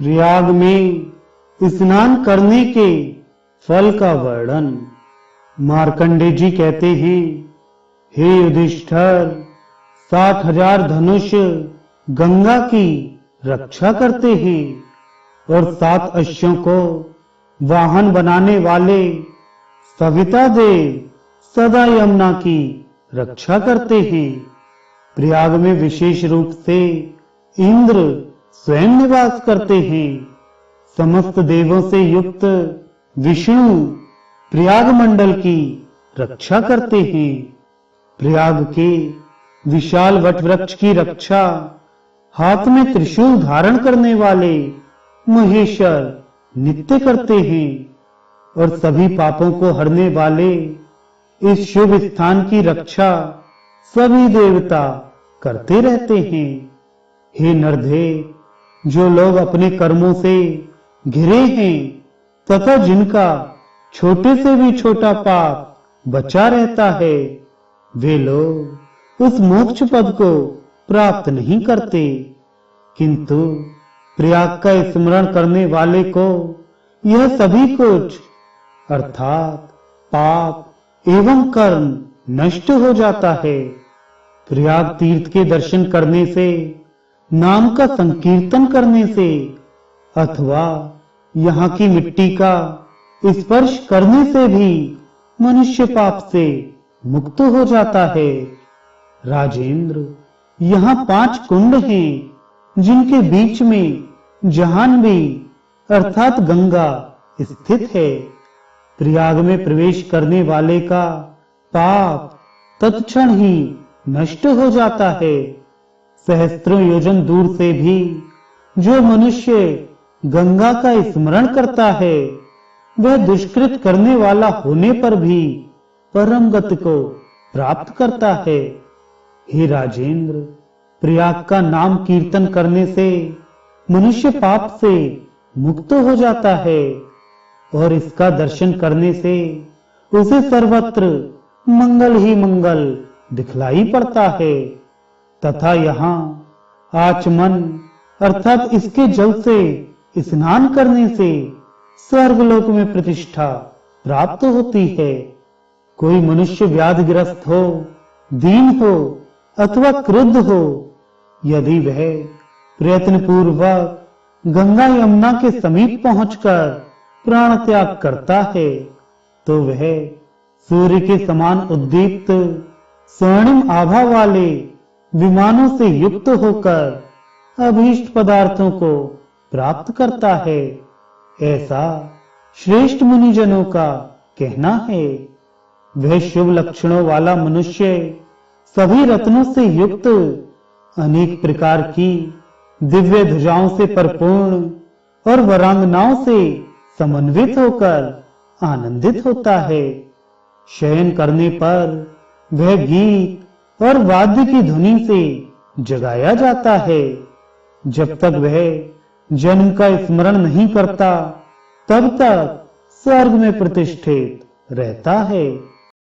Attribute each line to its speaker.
Speaker 1: प्रयाग में स्नान करने के फल का वर्णन। मार्कंडेय जी कहते हैं, हे युधिष्ठिर, 60,000 धनुष गंगा की रक्षा करते हैं और 7 अश्वों को वाहन बनाने वाले सविता देव सदा यमुना की रक्षा करते हैं। प्रयाग में विशेष रूप से इंद्र स्वयं निवास करते हैं। समस्त देवों से युक्त विष्णु प्रयाग मंडल की रक्षा करते हैं। प्रयाग के विशाल वट वृक्ष की रक्षा हाथ में त्रिशूल धारण करने वाले महेश्वर नित्य करते हैं और सभी पापों को हरने वाले इस शुभ स्थान की रक्षा सभी देवता करते रहते हैं। हे नरदेव, जो लोग अपने कर्मों से घिरे हैं तथा जिनका छोटे से भी छोटा पाप बचा रहता है, वे लोग उस मोक्ष पद को प्राप्त नहीं करते, किंतु प्रयाग का स्मरण करने वाले को यह सभी कुछ अर्थात पाप एवं कर्म नष्ट हो जाता है। प्रयाग तीर्थ के दर्शन करने से, नाम का संकीर्तन करने से अथवा यहाँ की मिट्टी का स्पर्श करने से भी मनुष्य पाप से मुक्त हो जाता है। राजेंद्र, यहाँ 5 कुंड हैं, जिनके बीच में जाह्नवी अर्थात गंगा स्थित है। प्रयाग में प्रवेश करने वाले का पाप तत्क्षण ही नष्ट हो जाता है। सहस्त्रों योजन दूर से भी जो मनुष्य गंगा का स्मरण करता है, वह दुष्कृत करने वाला होने पर भी परम गति को प्राप्त करता है। हे राजेंद्र, प्रयाग का नाम कीर्तन करने से मनुष्य पाप से मुक्त हो जाता है और इसका दर्शन करने से उसे सर्वत्र मंगल ही मंगल दिखलाई पड़ता है तथा यहाँ आचमन अर्थात इसके जल से स्नान करने से स्वर्गलोक में प्रतिष्ठा प्राप्त होती है। कोई मनुष्य व्याधिग्रस्त हो, दीन हो अथवा क्रुद्ध हो, यदि वह प्रयत्न पूर्वक गंगा यमुना के समीप पहुंचकर प्राण त्याग करता है, तो वह सूर्य के समान उद्दीप्त स्वर्णिम आभा वाले विमानों से युक्त होकर अभीष्ट पदार्थों को प्राप्त करता है। ऐसा श्रेष्ठ मुनिजनों का कहना है। वह शुभ लक्षणों वाला मनुष्य सभी रत्नों से युक्त, अनेक प्रकार की दिव्य ध्वजाओं से परिपूर्ण और वरांगनाओं से समन्वित होकर आनंदित होता है। शयन करने पर वह गीत और वाद्य की ध्वनि से जगाया जाता है। जब तक वह जन्म का स्मरण नहीं करता, तब तक स्वर्ग में प्रतिष्ठित रहता है।